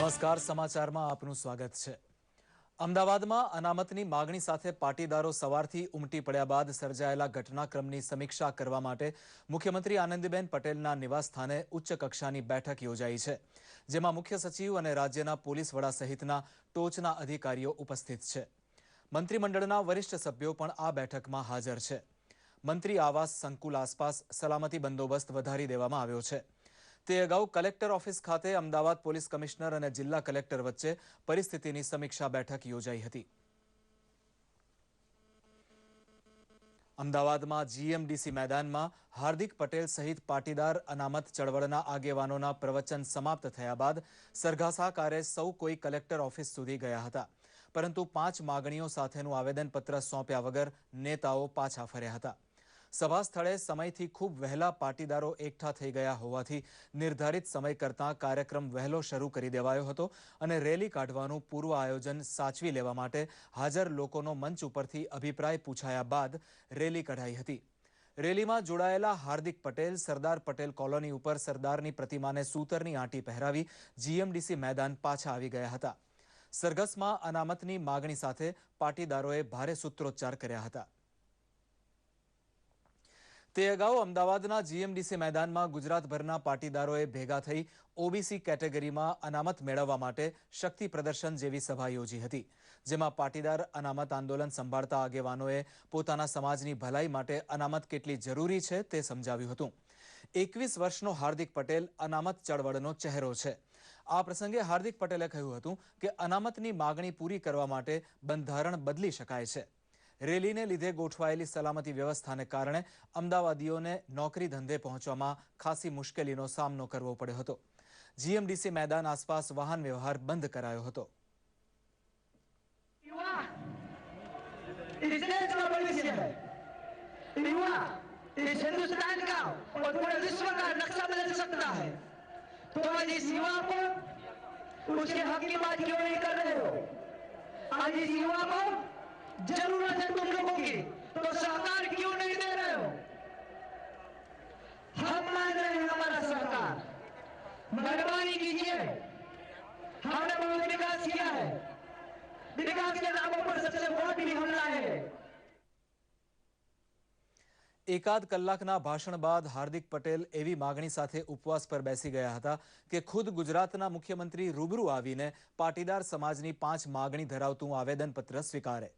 નમસ્કાર, સમાચારમાં આપનું સ્વાગત છે। અમદાવાદમાં અનામતની માગણી સાથે પાટીદારો સવારથી ઉમટી પડ્યા બાદ સર્જાયેલા ઘટનાક્રમની સમીક્ષા કરવા માટે મુખ્યમંત્રી આનંદીબેન પટેલના નિવાસસ્થાને ઉચ્ચ કક્ષાની બેઠક યોજાઈ છે, જેમાં મુખ્ય સચિવ અને રાજ્યના પોલીસ વડા સહિતના ટોચના અધિકારીઓ ઉપસ્થિત છે। મંત્રીમંડળના વરિષ્ઠ સભ્યો પણ આ બેઠકમાં હાજર છે। મંત્રી આવાસ સંકુલ આસપાસ સલામતી બંદોબસ્ત વધારી દેવામાં આવ્યો છે। તે અગાઉ કલેક્ટર ઓફિસ ખાતે અમદાવાદ પોલીસ કમિશનર અને જિલ્લા કલેક્ટર વચ્ચે પરિસ્થિતિની સમીક્ષા બેઠક યોજાઈ હતી। અમદાવાદમાં જીએમડીસી મેદાનમાં હાર્દિક પટેલ સહિત પાટીદાર અનામત ચળવળના આગેવાનોના પ્રવચન સમાપ્ત થયા બાદ સરઘાસાકારે સૌ કોઈ કલેક્ટર ઓફિસ સુધી ગયા હતા, પરંતુ 5 માગણીઓ સાથેનું આવેદનપત્ર સોંપ્યા વગર નેતાઓ પાછા ફર્યા હતા। સભા સ્થળે સમયથી ખૂબ વહેલા પાટીદારો એકઠા થઈ ગયા હોવાથી નિર્ધારિત સમય કરતાં કાર્યક્રમ વહેલો શરૂ કરી દેવાયો હતો અને રેલી કાઢવાનું પૂર્વ આયોજન સાચવી લેવા માટે હાજર લોકોનો મંચ ઉપરથી અભિપ્રાય પૂછાયા બાદ રેલી કઢાઈ હતી। રેલીમાં જોડાયેલા હાર્દિક પટેલ સરદાર પટેલ કોલોની ઉપર સરદારની પ્રતિમાને સૂતરની આંટી પહેરાવી જીએમડીસી મેદાન પાછા આવી ગયા હતા। સરઘસમાં અનામતની માગણી સાથે પાટીદારોએ ભારે સૂત્રોચ્ચાર કર્યા હતા। તે અગાઉ અમદાવાદના જીએમડીસી મેદાનમાં ગુજરાતભરના પાટીદારોએ ભેગા થઈ ઓબીસી કેટેગરીમાં અનામત મેળવવા માટે શક્તિ પ્રદર્શન જેવી સભા યોજી હતી, જેમાં પાટીદાર અનામત આંદોલન સંભાળતા આગેવાનોએ પોતાના સમાજની ભલાઈ માટે અનામત કેટલી જરૂરી છે તે સમજાવ્યું હતું। 21 વર્ષનો હાર્દિક પટેલ અનામત ચળવળનો ચહેરો છે। આ પ્રસંગે હાર્દિક પટેલે કહ્યું હતું કે અનામતની માગણી પૂરી કરવા માટે બંધારણ બદલી શકાય છે। રેલીને લીધે ગોઠવાયેલી સલામતી વ્યવસ્થાને કારણે અમદાવાદીઓને નોકરી ધંધે પહોંચવામાં ખાસી મુશ્કેલીનો સામનો કરવો પડ્યો હતો। જીએમડીસી મેદાન આસપાસ વાહન વ્યવહાર બંધ કરાયો હતો। जरूरत है तुम लोगों की, तो सहकार क्यों नहीं दे रहे हो? हम मान रहे हैं हमारा सहकार, मेहरबानी कीजिए। हमने बहुत विकास किया है, विकास के नामों पर सबसे वोट भी हम लाए हैं। एकाद कलाकना भाषण बाद हार्दिक पटेल एवी मागणी साथे उपवास पर बेसी गया था कि खुद गुजरातना मुख्यमंत्री रूबरू आवीने पाटीदार समाजनी 5 मागणी धरावतुं आवेदनपत्र स्वीकारे।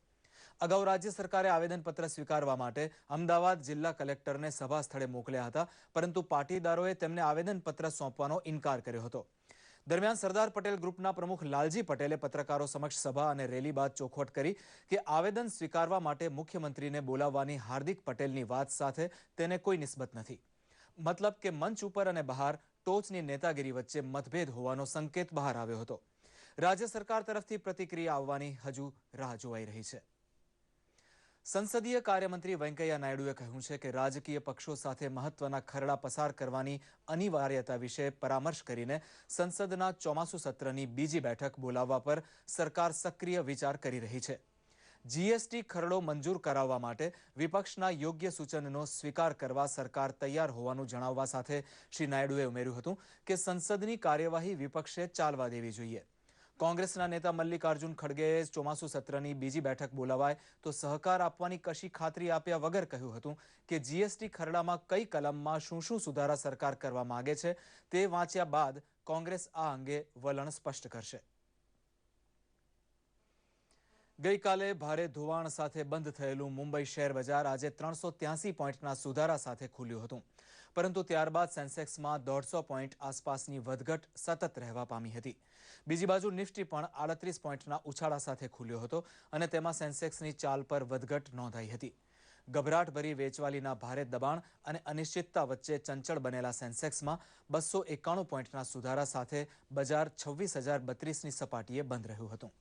अगाऊ राज्य सरकारे आवेदनपत्र स्वीकारवा माटे अमदावाद जिल्ला कलेक्टरने सभा स्थळे मोकल्या हता, परंतु पाटीदारोए तेमने आवेदनपत्र सोंपवानो इनकार कर्यो हतो। दरमियान सरदार पटेल ग्रुपना प्रमुख लालजी पटेले पत्रकारों समक्ष सभा और रेली बाद चौखवट करी कि आवेदन स्वीकारवा माटे मुख्यमंत्रीने बोलाववानी हार्दिक पटेलनी वात साथे तेने कोई निस्बत नथी। मतलब के मंच पर और बहार टोचनी नेतागिरी वच्चे मतभेद होवानो संकेत बहार आव्यो हतो। राज्य सरकार तरफथी प्रतिक्रिया आववानी हजू राह जोवाई रही है। संसदीय कार्यमंत्री वेंकैया नायडुए કહ્યું છે કે રાજકીય પક્ષો સાથે મહત્વના ખરડા પસાર કરવાની અનિવાર્યતા વિશે પરામર્શ કરીને સંસદના ચોમાસુ સત્રની બીજી બેઠક બોલાવવા પર સરકાર સક્રિય વિચાર કરી રહી છે। જીએસટી ખરડો મંજૂર કરાવવા માટે વિપક્ષના યોગ્ય સૂચનનો સ્વીકાર કરવા સરકાર તૈયાર હોવાનું જણાવવા સાથે શ્રી નાયડુએ ઉમેર્યું હતું કે સંસદની કાર્યવાહી વિપક્ષે ચાલવા દેવી જોઈએ। कांग्रेसना नेता मल्लिकार्जुन खड़गेए ચોમાસુ સત્રની બીજી બેઠક બોલાવાય તો સહકાર આપવાની કશી ખાતરી આપ્યા વગર કહ્યું હતું કે જીએસટી ખરડામાં કઈ કલમમાં શું સુધારા સરકાર કરવા માંગે છે તે વાંચ્યા બાદ કોંગ્રેસ આ અંગે વલણ સ્પષ્ટ કરશે। ગઈકાલે ભારે ધોવાણ સાથે બંધ થયેલું મુંબઈ શેર બજાર આજે 383 પોઈન્ટના સુધારા સાથે ખુલ્યું હતું, પરંતુ ત્યારબાદ સેન્સેક્સમાં 150 પોઈન્ટ આસપાસની વધઘટ સતત રહેવા પામી હતી। બીજી બાજુ નિફ્ટી પણ 38 પોઈન્ટના ઉછાળા સાથે ખુલ્યો હતો અને તેમાં સેન્સેક્સની ચાલ પર વધઘટ નોંધાઈ હતી। ગભરાટભરી વેચવાલીના ભારે દબાણ અને અનિશ્ચિતતા વચ્ચે ચંચળ બનેલા સેન્સેક્સમાં 291 પોઈન્ટના સુધારા સાથે બજાર 26,032ની સપાટીએ બંધ રહ્યું હતું।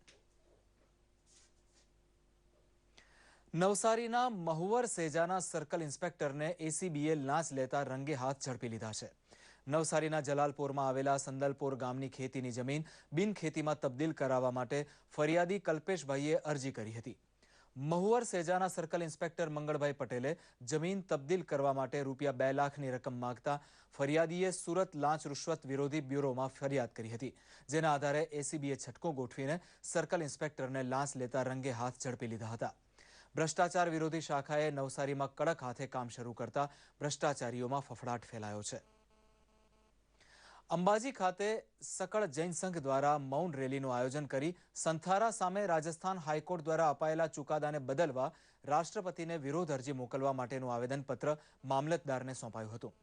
નવસારીના મહુવર સેજાના સર્કલ ઇન્સ્પેક્ટરને એસીબીએ લાંચ લેતા રંગે હાથ ઝડપી લીધા છે। નવસારીના જલાલપોરમાં આવેલા સંદલપોર ગામની ખેતીની જમીન બિનખેતીમાં તબદીલ કરાવવા માટે ફરિયાદી કલ્પેશભાઈએ અરજી કરી હતી। મહુવર સેજાના સર્કલ ઇન્સ્પેક્ટર મંગળભાઈ પટેલે જમીન તબદીલ કરવા માટે રૂપિયા 2 લાખની રકમ માંગતા ફરિયાદીએ સુરત લાંચ રૂશ્વત વિરોધી બ્યુરોમાં ફરિયાદ કરી હતી, જેના આધારે એસીબીએ છટકો ગોઠવીને સર્કલ ઇન્સ્પેક્ટરને લાંચ લેતા રંગે હાથ ઝડપી લીધા હતા. ભ્રષ્ટાચાર વિરોધી શાખાએ નવસારીમાં કડક હાથે કામ શરૂ કરતા ભ્રષ્ટાચારીઓમાં ફફડાટ ફેલાયો છે. અંબાજી ખાતે સકળ જૈન સંઘ દ્વારા મૌન રેલીનું આયોજન કરી સંથારા સામે રાજસ્થાન હાઈકોર્ટ દ્વારા અપાયેલા ચુકાદાને બદલવા રાષ્ટ્રપતિને વિરોધ અરજી મોકલવા માટેનું આવેદનપત્ર મામલતદારને સોંપાયું હતું.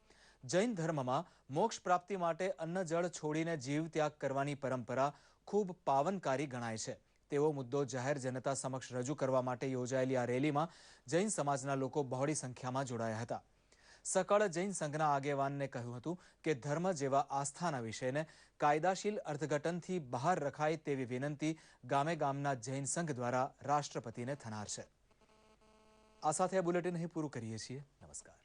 જૈન ધર્મમાં મોક્ષ પ્રાપ્તિ માટે અન્ન જળ છોડીને જીવ ત્યાગ કરવાની પરંપરા ખૂબ પાવનકારી ગણાય છે. તેવો મુદ્દો જાહેર જનતા સમક્ષ રજૂ કરવા માટે યોજાયેલી આ રેલીમાં જૈન સમાજના લોકો બહોળી સંખ્યામાં જોડાયા હતા. સકળ જૈન સંઘના આગેવાનને કહ્યું હતું કે ધર્મ જેવા આસ્થાના વિષયને કાયદાશીલ અર્થઘટનથી બહાર રખાય તેવી વિનંતી ગામે ગામના જૈન સંઘ દ્વારા રાષ્ટ્રપતિને થનાર છે. આ સાથે આ બુલેટિન અહીં પૂરું કરીએ છીએ. નમસ્કાર.